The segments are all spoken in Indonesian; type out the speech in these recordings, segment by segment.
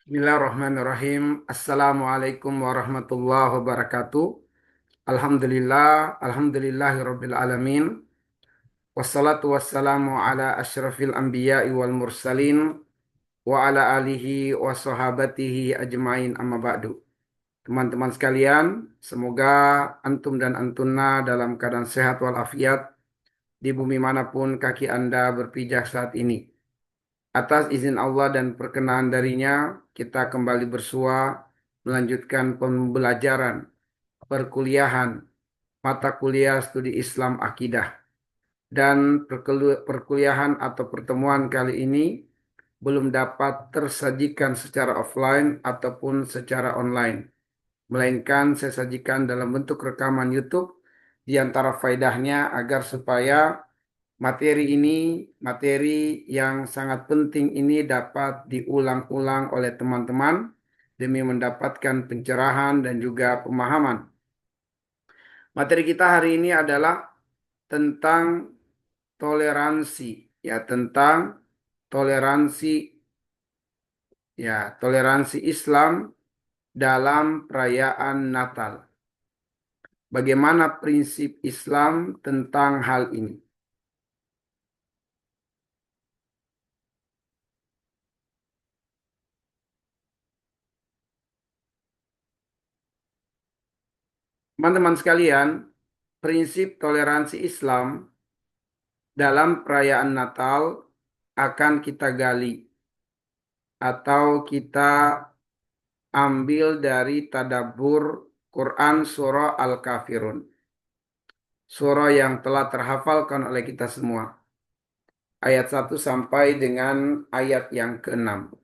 Bismillahirrahmanirrahim. Assalamualaikum warahmatullahi wabarakatuh. Alhamdulillahirabbil alamin. Wassalatu wassalamu ala asyrafil anbiya'i wal mursalin wa ala alihi wa sahabatihi ajmain amma ba'du. Teman-teman sekalian, semoga antum dan antunna dalam keadaan sehat walafiat di bumi manapun kaki Anda berpijak saat ini. Atas izin Allah dan perkenan darinya, kita kembali bersua melanjutkan pembelajaran perkuliahan mata kuliah studi Islam Akidah. Dan perkuliahan atau pertemuan kali ini belum dapat tersajikan secara offline ataupun secara online. Melainkan saya sajikan dalam bentuk rekaman YouTube di antara faedahnya agar supaya materi ini, materi yang sangat penting ini dapat diulang-ulang oleh teman-teman demi mendapatkan pencerahan dan juga pemahaman. Materi kita hari ini adalah tentang toleransi, ya, tentang toleransi, toleransi Islam dalam perayaan Natal. Bagaimana prinsip Islam tentang hal ini? Teman-teman sekalian, prinsip toleransi Islam dalam perayaan Natal akan kita gali atau kita ambil dari tadabbur Quran Surah Al-Kafirun. Surah yang telah terhafalkan oleh kita semua. Ayat 1 sampai dengan ayat yang ke-6.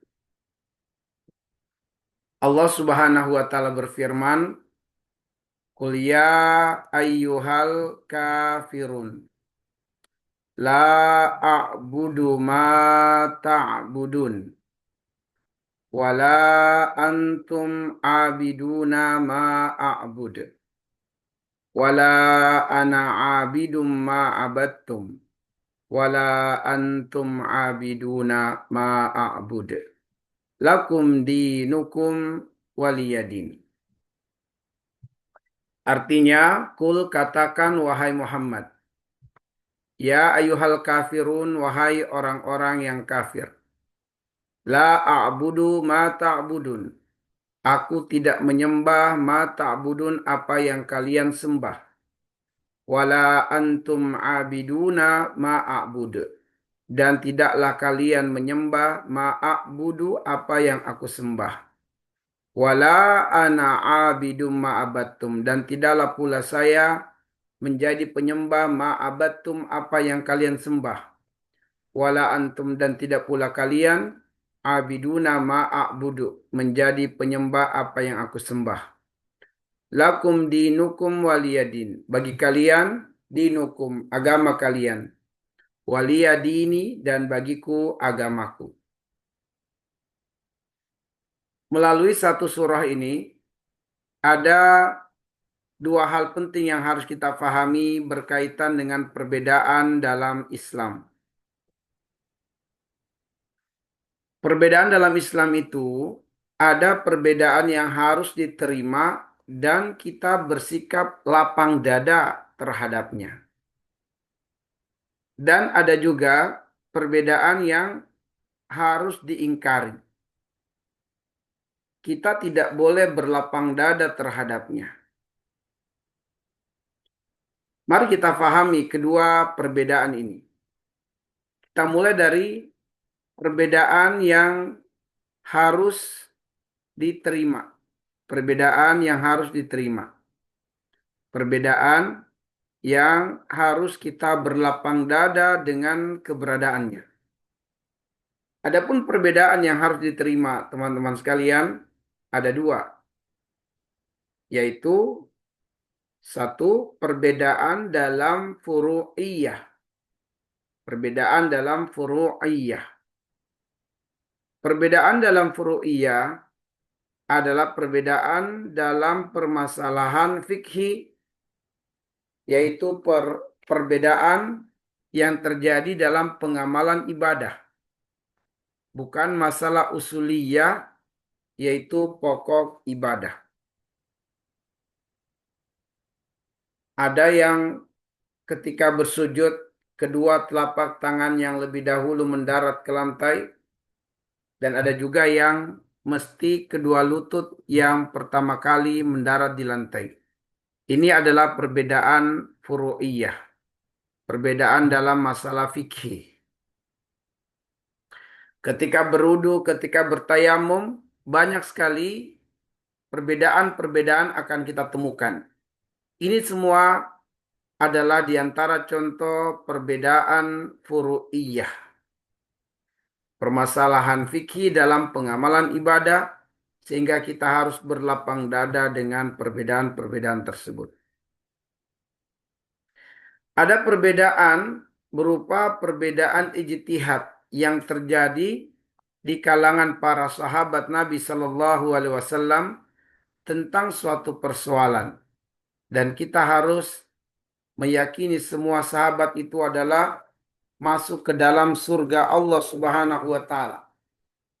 Allah Subhanahu wa taala berfirman, "Qul ya ayyuhal kafirun, la a'budu ma ta'budun, wala antum abiduna ma a'bud, wala ana abidum ma abattum, wala antum abiduna ma a'bud. Lakum dinukum waliyadin." Artinya, kul katakan wahai Muhammad, ya ayyuhal kafirun, wahai orang-orang yang kafir. La a'budu ma ta'budun. Aku tidak menyembah ma ta'budun apa yang kalian sembah. Wala antum abiduna ma a'bud. Dan tidaklah kalian menyembah ma a'budu apa yang aku sembah. Wala ana abidum ma abattum. Dan tidaklah pula saya menjadi penyembah ma abattum apa yang kalian sembah. Wala antum dan tidak pula kalian abiduna ma a'budu menjadi penyembah apa yang aku sembah. Lakum dinukum waliyadin. Bagi kalian dinukum agama kalian. Waliyadini dan bagiku agamaku. Melalui satu surah ini ada dua hal penting yang harus kita pahami berkaitan dengan perbedaan dalam Islam. Perbedaan dalam Islam itu ada perbedaan yang harus diterima dan kita bersikap lapang dada terhadapnya. Dan ada juga perbedaan yang harus diingkari. Kita tidak boleh berlapang dada terhadapnya. Mari kita pahami kedua perbedaan ini. Kita mulai dari perbedaan yang harus diterima. Perbedaan yang harus diterima. Perbedaan yang harus kita berlapang dada dengan keberadaannya. Adapun perbedaan yang harus diterima, teman-teman sekalian, ada dua. Yaitu satu, perbedaan dalam furu'iyah. Perbedaan dalam furu'iyah. Perbedaan dalam furu'iyah adalah perbedaan dalam permasalahan fikhi, yaitu perbedaan yang terjadi dalam pengamalan ibadah. Bukan masalah usuliyah yaitu pokok ibadah. Ada yang ketika bersujud, kedua telapak tangan yang lebih dahulu mendarat ke lantai, dan ada juga yang mesti kedua lutut yang pertama kali mendarat di lantai. Ini adalah perbedaan furu'iyah, perbedaan dalam masalah fikih. Ketika berudu, ketika bertayamum, banyak sekali perbedaan-perbedaan akan kita temukan. Ini semua adalah di antara contoh perbedaan furu'iyah. Permasalahan fikih dalam pengamalan ibadah, sehingga kita harus berlapang dada dengan perbedaan-perbedaan tersebut. Ada perbedaan berupa perbedaan ijtihad yang terjadi di kalangan para sahabat Nabi Shallallahu Alaihi Wasallam tentang suatu persoalan, dan kita harus meyakini semua sahabat itu adalah masuk ke dalam surga Allah Subhanahu wa taala.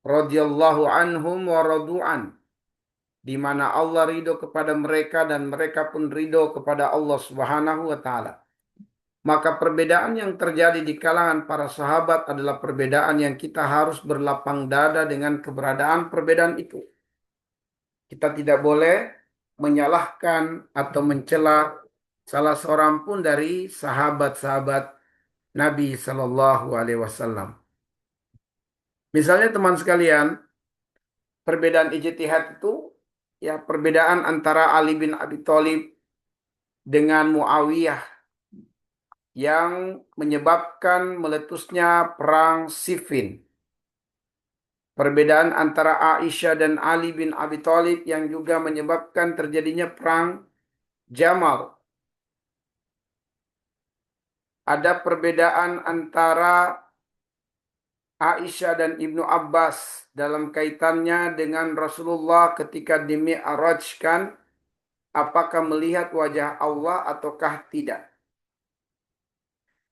Radhiyallahu anhum wa radu'an, di mana Allah ridho kepada mereka dan mereka pun ridho kepada Allah Subhanahu wa taala. Maka perbedaan yang terjadi di kalangan para sahabat adalah perbedaan yang kita harus berlapang dada dengan keberadaan perbedaan itu. Kita tidak boleh menyalahkan atau mencela salah seorang pun dari sahabat-sahabat Nabi Shallallahu Alaihi Wasallam. Misalnya teman sekalian, perbedaan ijtihad itu ya perbedaan antara Ali bin Abi Thalib dengan Muawiyah yang menyebabkan meletusnya perang Siffin. Perbedaan antara Aisyah dan Ali bin Abi Thalib yang juga menyebabkan terjadinya perang Jamal. Ada perbedaan antara Aisyah dan Ibnu Abbas dalam kaitannya dengan Rasulullah ketika dimi'rajkan, apakah melihat wajah Allah ataukah tidak.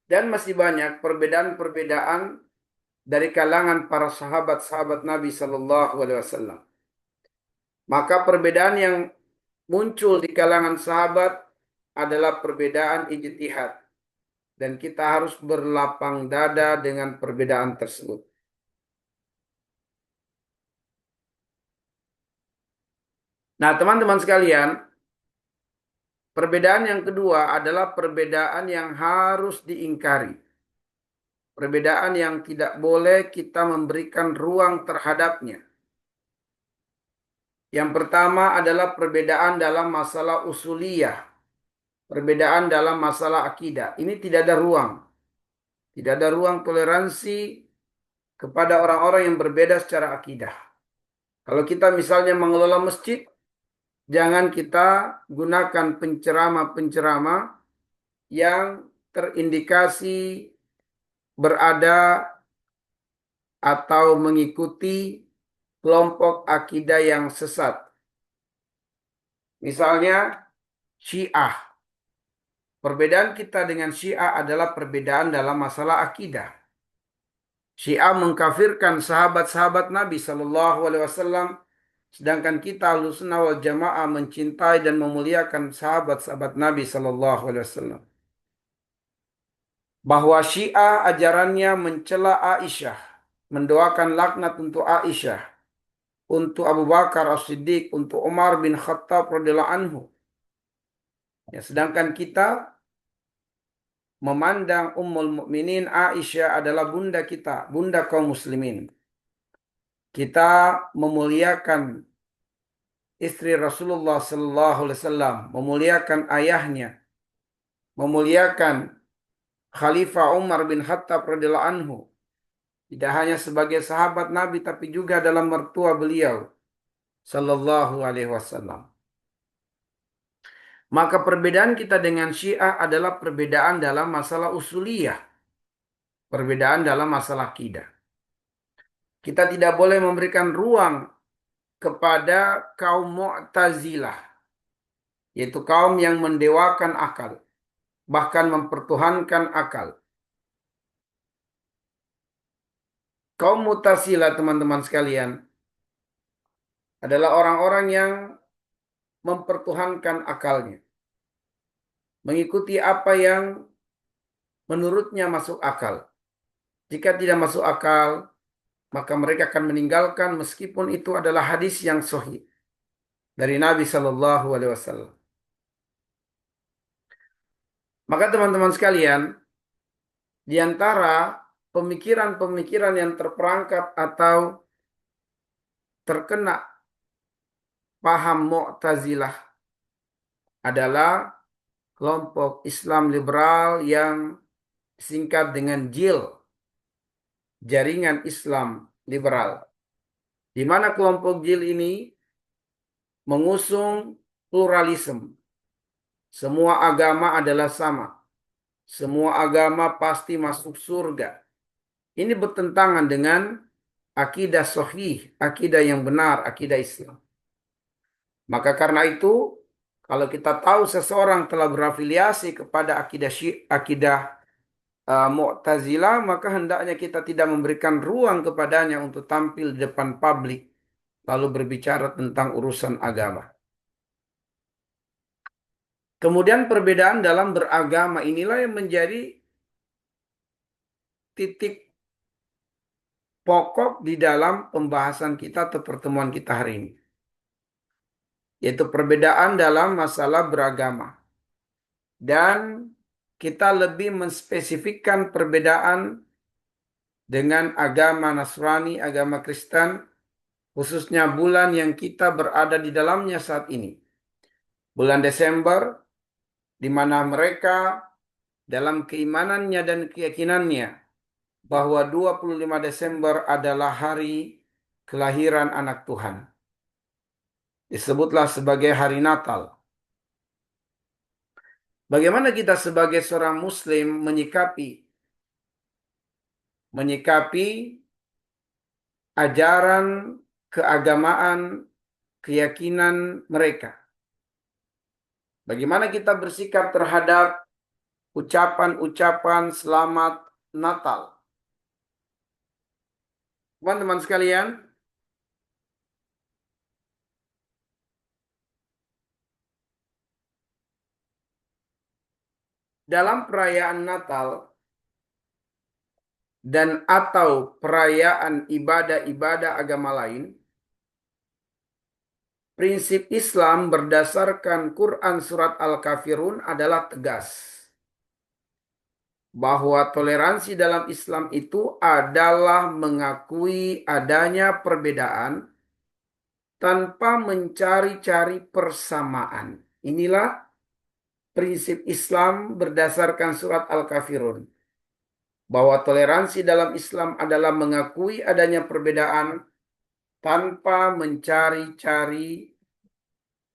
Dan masih banyak perbedaan-perbedaan dari kalangan para sahabat-sahabat Nabi Shallallahu Alaihi Wasallam. Maka perbedaan yang muncul di kalangan sahabat adalah perbedaan ijtihad, dan kita harus berlapang dada dengan perbedaan tersebut. Nah, teman-teman sekalian, perbedaan yang kedua adalah perbedaan yang harus diingkari. Perbedaan yang tidak boleh kita memberikan ruang terhadapnya. Yang pertama adalah perbedaan dalam masalah usuliyah. Perbedaan dalam masalah akidah. Ini tidak ada ruang. Tidak ada ruang toleransi kepada orang-orang yang berbeda secara akidah. Kalau kita misalnya mengelola masjid, jangan kita gunakan penceramah-penceramah yang terindikasi berada atau mengikuti kelompok akidah yang sesat. Misalnya Syiah. Perbedaan kita dengan Syiah adalah perbedaan dalam masalah akidah. Syiah mengkafirkan sahabat-sahabat Nabi Shallallahu Alaihi Wasallam, sedangkan kita Ahlussunnah wal Jamaah mencintai dan memuliakan sahabat-sahabat Nabi Shallallahu Alaihi Wasallam. Bahwa Syiah ajarannya mencela Aisyah, mendoakan laknat untuk Aisyah, untuk Abu Bakar As-Siddiq, untuk Umar bin Khattab radhiyallahu anhu. Ya, sedangkan kita memandang Ummul Mukminin Aisyah adalah bunda kita, bunda kaum muslimin. Kita memuliakan istri Rasulullah sallallahu alaihi wasallam, memuliakan ayahnya, memuliakan Khalifah Umar bin Khattab radhiyallahu anhu. Tidak hanya sebagai sahabat Nabi tapi juga dalam mertua beliau sallallahu alaihi wasallam. Maka perbedaan kita dengan Syiah adalah perbedaan dalam masalah usuliyah, perbedaan dalam masalah akidah. Kita tidak boleh memberikan ruang kepada kaum Mu'tazilah, yaitu kaum yang mendewakan akal, bahkan mempertuhankan akal. Kaum Mu'tazilah, teman-teman sekalian, adalah orang-orang yang mempertuhankan akalnya, mengikuti apa yang menurutnya masuk akal. Jika tidak masuk akal, maka mereka akan meninggalkan meskipun itu adalah hadis yang sahih dari Nabi Shallallahu Alaihi Wasallam. Maka teman-teman sekalian, di antara pemikiran-pemikiran yang terperangkap atau terkena paham Mu'tazilah adalah kelompok Islam liberal yang singkat dengan JIL, Jaringan Islam Liberal. Di mana kelompok JIL ini mengusung pluralisme. Semua agama adalah sama. Semua agama pasti masuk surga. Ini bertentangan dengan akidah sahih, akidah yang benar, akidah Islam. Maka karena itu, kalau kita tahu seseorang telah berafiliasi kepada akidah Mu'tazilah, maka hendaknya kita tidak memberikan ruang kepadanya untuk tampil di depan publik lalu berbicara tentang urusan agama. Kemudian perbedaan dalam beragama inilah yang menjadi titik pokok di dalam pembahasan kita atau pertemuan kita hari ini. Yaitu perbedaan dalam masalah beragama. Dan kita lebih menspesifikkan perbedaan dengan agama Nasrani, agama Kristen, khususnya bulan yang kita berada di dalamnya saat ini. Bulan Desember, di mana mereka dalam keimanannya dan keyakinannya bahwa 25 Desember adalah hari kelahiran anak Tuhan. Disebutlah sebagai hari Natal. Bagaimana kita sebagai seorang Muslim menyikapi ajaran keagamaan, keyakinan mereka? Bagaimana kita bersikap terhadap ucapan-ucapan selamat Natal? Teman-teman sekalian, dalam perayaan Natal dan atau perayaan ibadah-ibadah agama lain, prinsip Islam berdasarkan Quran Surat Al-Kafirun adalah tegas. Bahwa toleransi dalam Islam itu adalah mengakui adanya perbedaan tanpa mencari-cari persamaan. Inilah prinsip Islam berdasarkan Surat Al-Kafirun. Bahwa toleransi dalam Islam adalah mengakui adanya perbedaan tanpa mencari-cari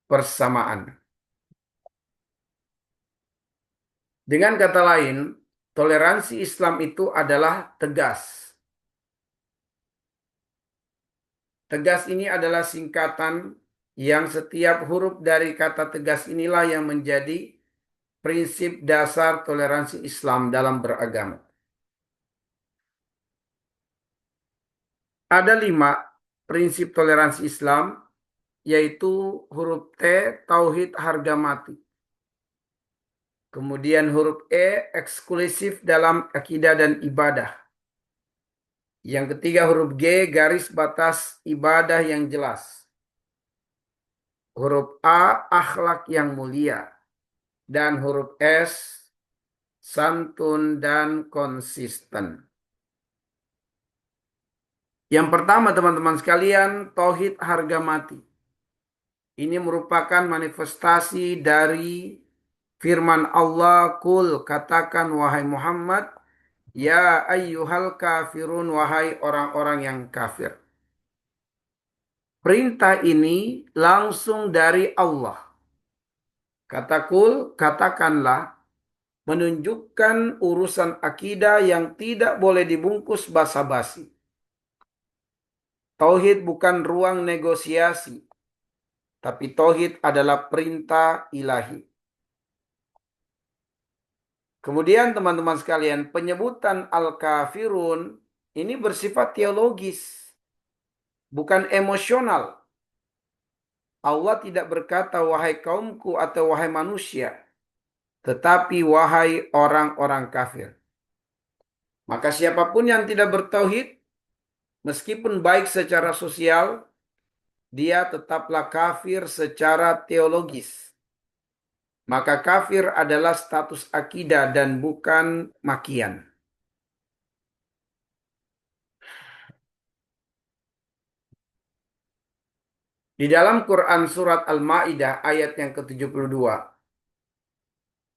persamaan. Dengan kata lain, toleransi Islam itu adalah tegas. Tegas ini adalah singkatan yang setiap huruf dari kata tegas inilah yang menjadi prinsip dasar toleransi Islam dalam beragama. Ada 5 prinsip toleransi Islam, yaitu huruf T, tauhid harga mati. Kemudian huruf E, eksklusif dalam akidah dan ibadah. Yang ketiga huruf G, garis batas ibadah yang jelas. Huruf A, akhlak yang mulia. Dan huruf S, santun dan konsisten. Yang pertama teman-teman sekalian, tauhid harga mati. Ini merupakan manifestasi dari firman Allah, "Qul," katakan wahai Muhammad, "ya ayyuhal kafirun," wahai orang-orang yang kafir. Perintah ini langsung dari Allah. Kata Qul, katakanlah, menunjukkan urusan akidah yang tidak boleh dibungkus basa-basi. Tauhid bukan ruang negosiasi, tapi tauhid adalah perintah ilahi. Kemudian teman-teman sekalian, penyebutan al-kafirun ini bersifat teologis, bukan emosional. Allah tidak berkata wahai kaumku atau wahai manusia, tetapi wahai orang-orang kafir. Maka siapapun yang tidak bertauhid, meskipun baik secara sosial, dia tetaplah kafir secara teologis. Maka kafir adalah status akidah dan bukan makian. Di dalam Quran surat Al-Maidah ayat yang ke-72,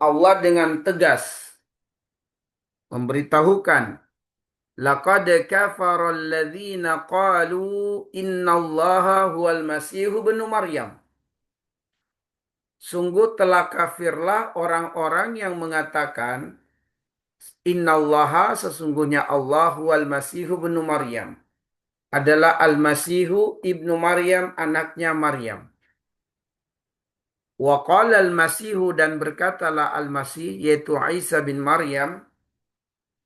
Allah dengan tegas memberitahukan, laqad kafara alladhina qalu innallaha huwal masihu ibnu Maryam. Sungguh telah kafirlah orang-orang yang mengatakan innallaha sesungguhnya Allah huwal masihu ibnu Maryam. Adalah Al-Masihu ibnu Maryam anaknya Maryam. Wa qala al-Masihu dan berkatalah Al-Masih yaitu Isa bin Maryam,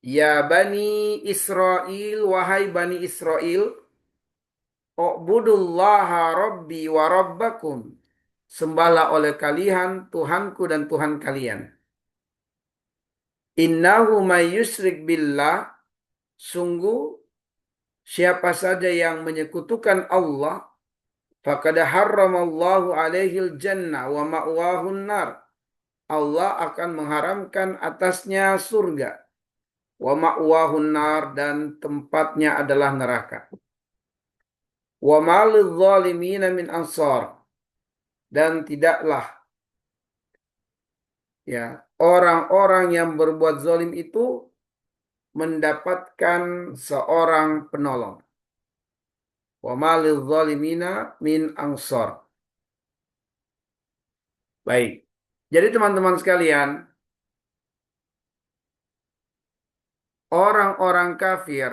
ya Bani Israel, wahai Bani Israel, u'budullaha rabbi wa rabbakum. Sembahlah oleh kalian Tuhanku dan Tuhan kalian. Innahu may yusyrik billah, sungguh siapa saja yang menyekutukan Allah, faqad harramallahu alaihil jannah wa ma'wahun nar. Allah akan mengharamkan atasnya surga. Wa ma'wahun nar dan tempatnya adalah neraka. Wa malidh zalimina min ansar. Dan tidaklah ya orang-orang yang berbuat zalim itu mendapatkan seorang penolong. Wa malidh zalimina min ansar. Baik. Jadi teman-teman sekalian, orang-orang kafir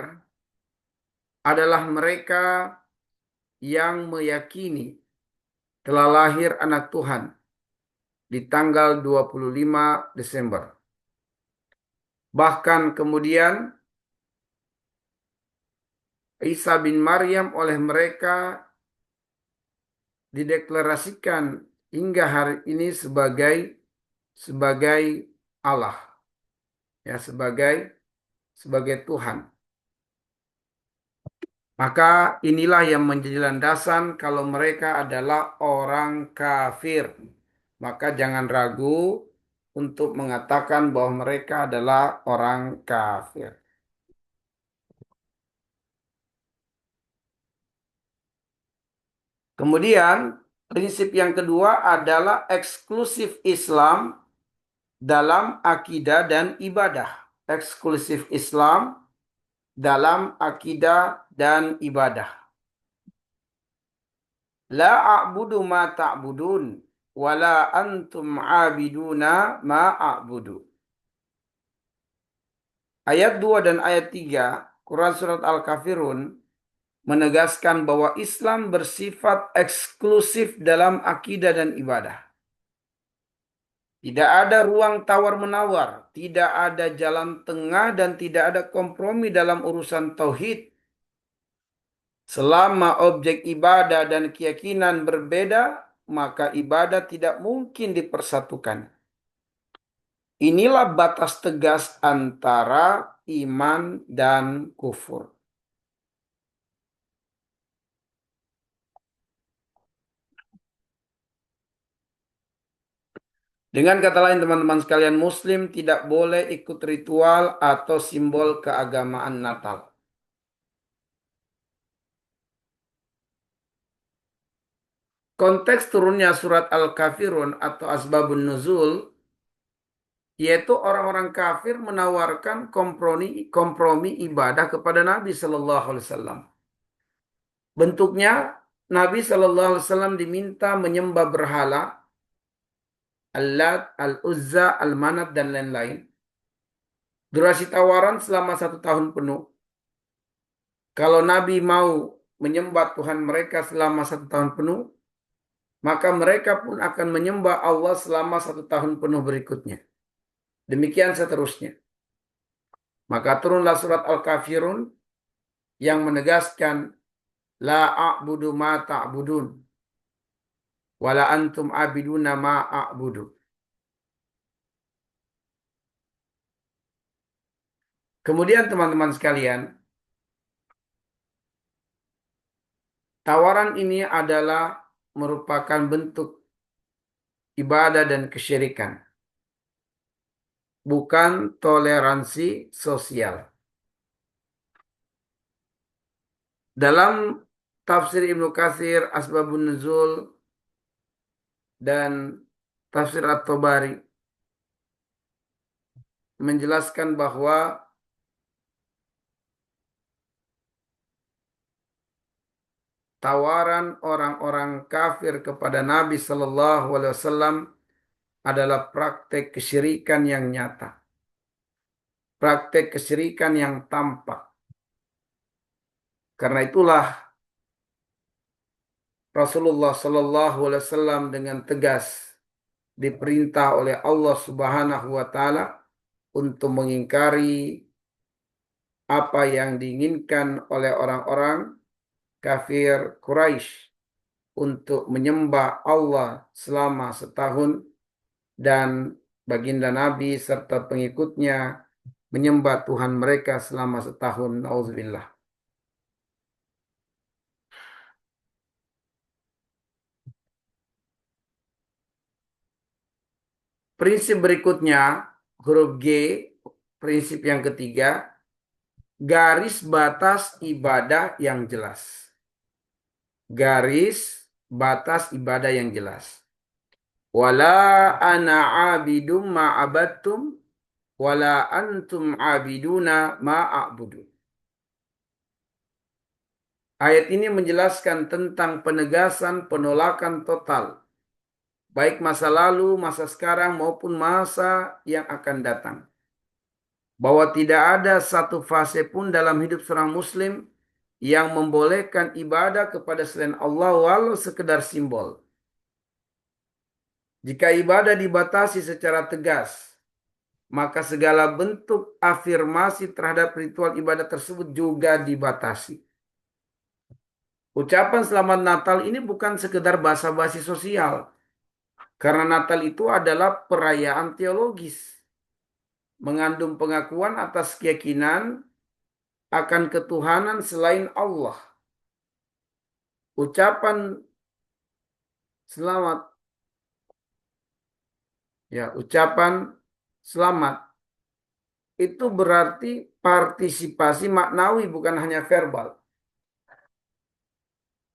adalah mereka yang meyakini telah lahir anak Tuhan di tanggal 25 Desember. Bahkan kemudian Isa bin Maryam oleh mereka dideklarasikan hingga hari ini sebagai Allah, ya sebagai Tuhan. Maka inilah yang menjadi landasan kalau mereka adalah orang kafir. Maka jangan ragu untuk mengatakan bahwa mereka adalah orang kafir. Kemudian prinsip yang kedua adalah eksklusif Islam dalam akidah dan ibadah. Eksklusif Islam dalam akidah dan ibadah. La a'budu ma ta'budun wala antum 'abiduna ma a'budu. Ayat 2 dan ayat 3 Quran surat Al-Kafirun menegaskan bahwa Islam bersifat eksklusif dalam akidah dan ibadah. Tidak ada ruang tawar-menawar, tidak ada jalan tengah dan tidak ada kompromi dalam urusan tauhid. Selama objek ibadah dan keyakinan berbeda, maka ibadah tidak mungkin dipersatukan. Inilah batas tegas antara iman dan kufur. Dengan kata lain teman-teman sekalian, Muslim tidak boleh ikut ritual atau simbol keagamaan Natal. Konteks turunnya surat Al-Kafirun atau Asbabun Nuzul, yaitu orang-orang kafir menawarkan kompromi ibadah kepada Nabi Shallallahu Alaihi Wasallam. Bentuknya, Nabi Shallallahu Alaihi Wasallam diminta menyembah berhala, Al-Lat, Al-Uzza, Al-Manat, dan lain-lain. Durasi tawaran selama 1 tahun penuh. Kalau Nabi mau menyembah Tuhan mereka selama 1 tahun penuh, maka mereka pun akan menyembah Allah selama 1 tahun penuh berikutnya. Demikian seterusnya. Maka turunlah surat Al-Kafirun yang menegaskan la a'budu ma ta'budun. wala antum abiduna ma a'budu. Kemudian teman-teman sekalian, tawaran ini adalah merupakan bentuk ibadah dan kesyirikan, bukan toleransi sosial. Dalam tafsir Ibnu Katsir, Asbabun Nuzul, dan tafsir At-Tabari menjelaskan bahwa tawaran orang-orang kafir kepada Nabi Shallallahu Alaihi Wasallam adalah praktek kesyirikan yang nyata, praktek kesyirikan yang tampak. Karena itulah Rasulullah Shallallahu Alaihi Wasallam dengan tegas diperintah oleh Allah Subhanahu Wa Taala untuk mengingkari apa yang diinginkan oleh orang-orang kafir Quraisy untuk menyembah Allah selama setahun dan baginda Nabi serta pengikutnya menyembah Tuhan mereka selama setahun. Nauzubillah. Prinsip berikutnya, huruf G, prinsip yang ketiga, garis batas ibadah yang jelas. Garis batas ibadah yang jelas. Wala ana abidum ma'abattum wala antum abiduna ma'abudu. Ayat ini menjelaskan tentang penegasan penolakan total, baik masa lalu, masa sekarang, maupun masa yang akan datang. Bahwa tidak ada satu fase pun dalam hidup seorang muslim yang membolehkan ibadah kepada selain Allah walau sekedar simbol. Jika ibadah dibatasi secara tegas, maka segala bentuk afirmasi terhadap ritual ibadah tersebut juga dibatasi. Ucapan selamat Natal ini bukan sekedar basa-basi sosial. Karena Natal itu adalah perayaan teologis. Mengandung pengakuan atas keyakinan akan ketuhanan selain Allah. Ucapan selamat, ucapan selamat itu berarti partisipasi maknawi bukan hanya verbal.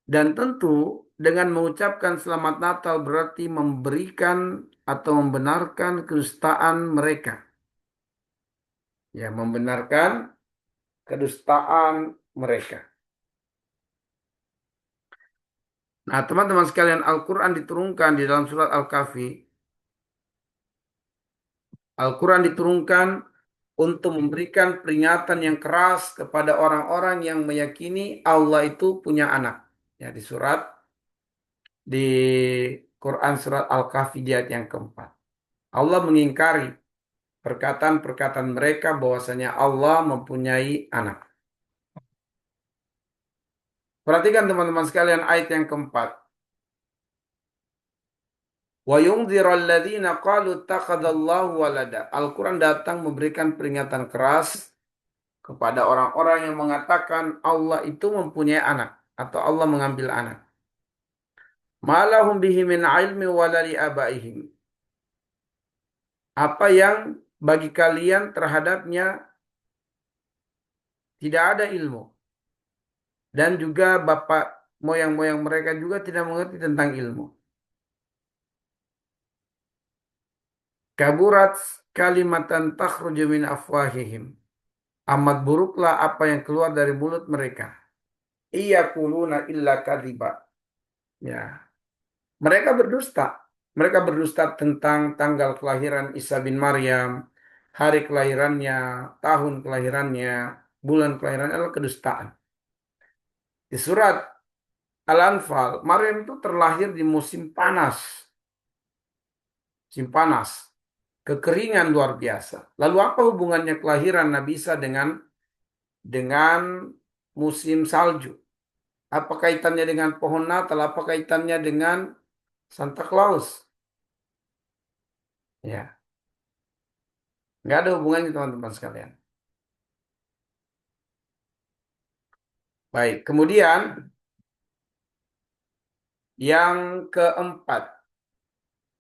Dan tentu dengan mengucapkan selamat Natal berarti memberikan atau membenarkan kedustaan mereka. Ya, membenarkan kedustaan mereka. Nah, teman-teman sekalian, Al-Quran diturunkan di dalam surat Al-Kahfi. Al-Quran diturunkan untuk memberikan peringatan yang keras kepada orang-orang yang meyakini Allah itu punya anak. Ya, di Quran surat Al-Kahfi di ayat yang keempat. Allah mengingkari perkataan-perkataan mereka bahwasanya Allah mempunyai anak. Perhatikan teman-teman sekalian ayat yang keempat. Wa yungdhirul ladzina qalu ittakhadallahu walada. Al-Quran datang memberikan peringatan keras kepada orang-orang yang mengatakan Allah itu mempunyai anak atau Allah mengambil anak. Malahum bihi min ilmi wala li abaihim. Apa yang bagi kalian terhadapnya tidak ada ilmu. Dan juga bapak moyang-moyang mereka juga tidak mengerti tentang ilmu. Kaburat kalimatan takhruju min afwahihim. Amat buruklah apa yang keluar dari mulut mereka. Iyaquluna illa kadziba. Ya. Mereka berdusta. Mereka berdusta tentang tanggal kelahiran Isa bin Maryam, hari kelahirannya, tahun kelahirannya, bulan kelahirannya adalah kedustaan. Di surat Al-Anfal, Maryam itu terlahir di musim panas. Musim panas. Kekeringan luar biasa. Lalu apa hubungannya kelahiran Nabi Isa dengan musim salju? Apa kaitannya dengan pohon Natal? Apa kaitannya dengan Santa Claus. Ya, nggak ada hubungannya teman-teman sekalian. Baik, kemudian yang keempat,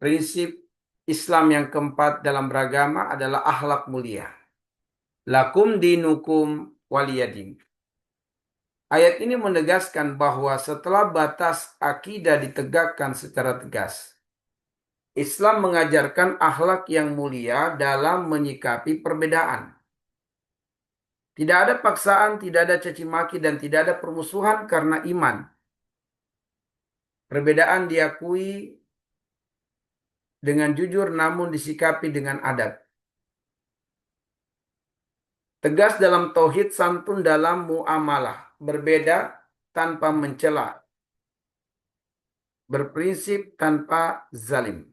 prinsip Islam yang keempat dalam beragama adalah akhlak mulia. Lakum dinukum waliyadin. Ayat ini menegaskan bahwa setelah batas akidah ditegakkan secara tegas, Islam mengajarkan akhlak yang mulia dalam menyikapi perbedaan. Tidak ada paksaan, tidak ada caci maki, dan tidak ada permusuhan karena iman. Perbedaan diakui dengan jujur namun disikapi dengan adab. Tegas dalam tauhid, santun dalam muamalah. Berbeda tanpa mencela. Berprinsip tanpa zalim.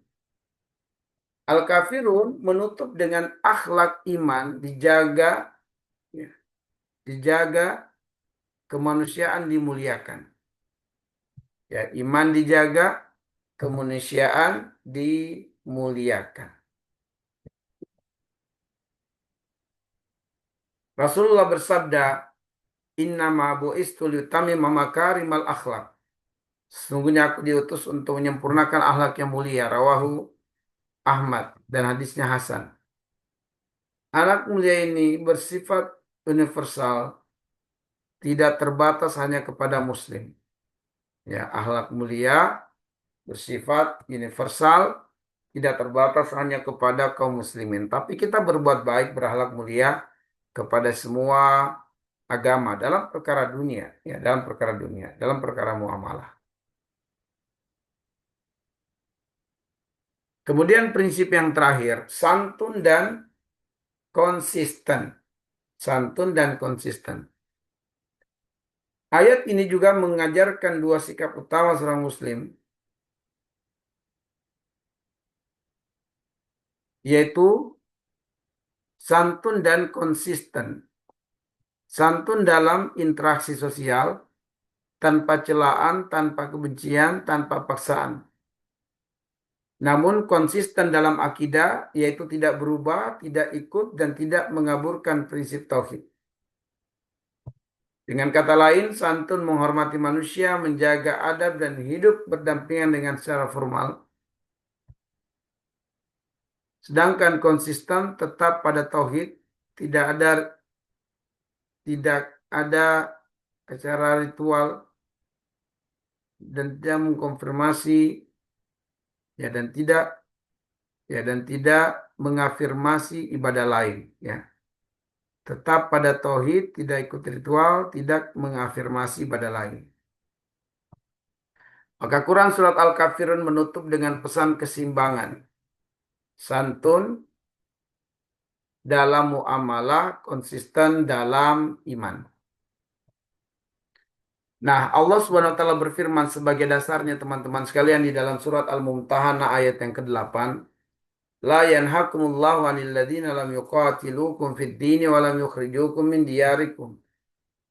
Al-kafirun menutup dengan akhlak iman, dijaga, ya, dijaga, kemanusiaan dimuliakan. Ya, iman dijaga, kemanusiaan dimuliakan. Rasulullah bersabda, "Innama bu'istu liyutammima makarimal akhlak." Sesungguhnya aku diutus untuk menyempurnakan akhlak yang mulia. Rawahu Ahmad dan hadisnya Hasan. Akhlak mulia ini bersifat universal, tidak terbatas hanya kepada muslim. Ya, akhlak mulia bersifat universal, tidak terbatas hanya kepada kaum muslimin. Tapi kita berbuat baik, berakhlak mulia kepada semua agama dalam perkara dunia, ya, dalam perkara dunia, dalam perkara muamalah. Kemudian prinsip yang terakhir, santun dan konsisten. Santun dan konsisten. Ayat ini juga mengajarkan dua sikap utama seorang muslim, yaitu santun dan konsisten. Santun dalam interaksi sosial, tanpa celaan, tanpa kebencian, tanpa paksaan. Namun konsisten dalam akidah, yaitu tidak berubah, tidak ikut, dan tidak mengaburkan prinsip tauhid. Dengan kata lain, santun menghormati manusia, menjaga adab, dan hidup berdampingan dengan secara formal. Sedangkan konsisten tetap pada tauhid, tidak ada acara ritual dan tidak mengkonfirmasi, ya, dan tidak mengafirmasi ibadah lain, ya. Tetap pada tauhid, tidak ikut ritual, tidak mengafirmasi ibadah lain. Maka Quran surat Al-Kafirun menutup dengan pesan keseimbangan. Santun dalam muamalah, konsisten dalam iman. Nah, Allah Subhanahu wa taala berfirman sebagai dasarnya teman-teman sekalian di dalam surat Al-Mumtahanah ayat yang ke-8, la yanhakumullahu 'anil ladzina lam yuqatilukum fid dini wa lam yukhrijukum min diyarikum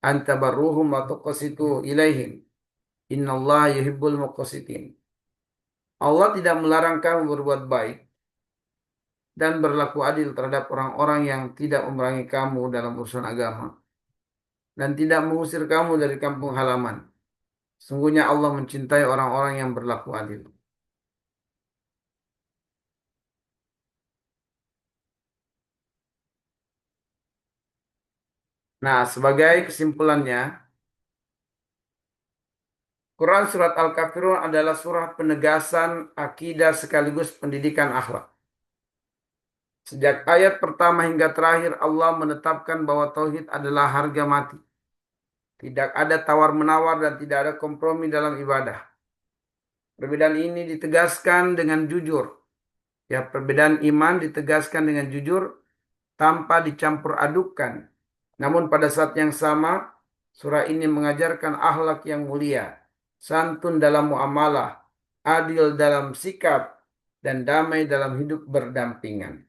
an tabarruhum wa tuqsitu ilaihim. Innallaha yuhibbul muqsitin. Allah tidak melarang kamu berbuat baik dan berlaku adil terhadap orang-orang yang tidak memerangi kamu dalam urusan agama dan tidak mengusir kamu dari kampung halaman. Sungguhnya Allah mencintai orang-orang yang berlaku adil. Nah, sebagai kesimpulannya, Quran Surat Al-Kafirun adalah surah penegasan akidah sekaligus pendidikan akhlak. Sejak ayat pertama hingga terakhir, Allah menetapkan bahwa tauhid adalah harga mati. Tidak ada tawar-menawar dan tidak ada kompromi dalam ibadah. Perbedaan ini ditegaskan dengan jujur. Ya, perbedaan iman ditegaskan dengan jujur tanpa dicampur adukkan. Namun pada saat yang sama, surah ini mengajarkan akhlak yang mulia, santun dalam muamalah, adil dalam sikap, dan damai dalam hidup berdampingan.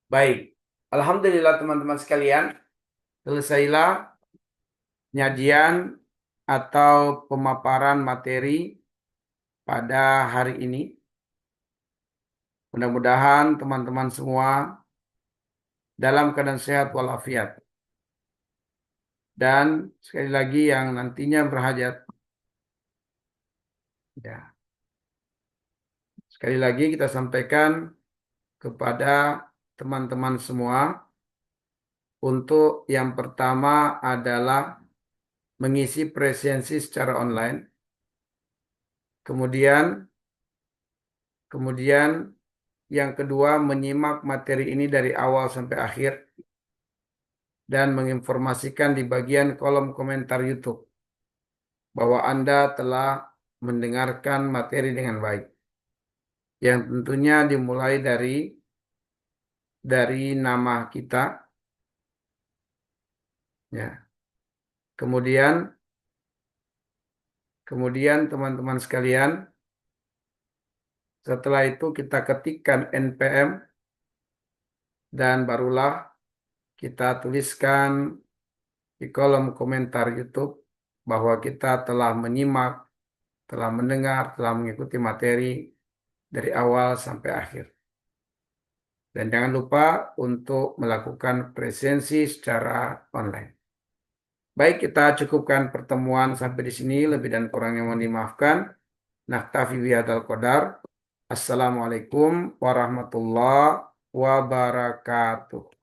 Baik, alhamdulillah teman-teman sekalian, selesailah penyajian atau pemaparan materi pada hari ini. Mudah-mudahan teman-teman semua dalam keadaan sehat walafiat. Dan sekali lagi yang nantinya berhajat, ya, sekali lagi kita sampaikan kepada teman-teman semua untuk yang pertama adalah mengisi presensi secara online. Kemudian, kemudian yang kedua menyimak materi ini dari awal sampai akhir dan menginformasikan di bagian kolom komentar YouTube bahwa Anda telah mendengarkan materi dengan baik. Yang tentunya dimulai dari nama kita, ya. Kemudian, kemudian teman-teman sekalian, setelah itu kita ketikkan NPM dan barulah kita tuliskan di kolom komentar YouTube bahwa kita telah menyimak, telah mendengar, telah mengikuti materi dari awal sampai akhir. Dan jangan lupa untuk melakukan presensi secara online. Baik, kita cukupkan pertemuan sampai di sini. Lebih dan kurangnya mohon dimaafkan. Naktafi bihadzal qadar. Assalamualaikum warahmatullahi wabarakatuh.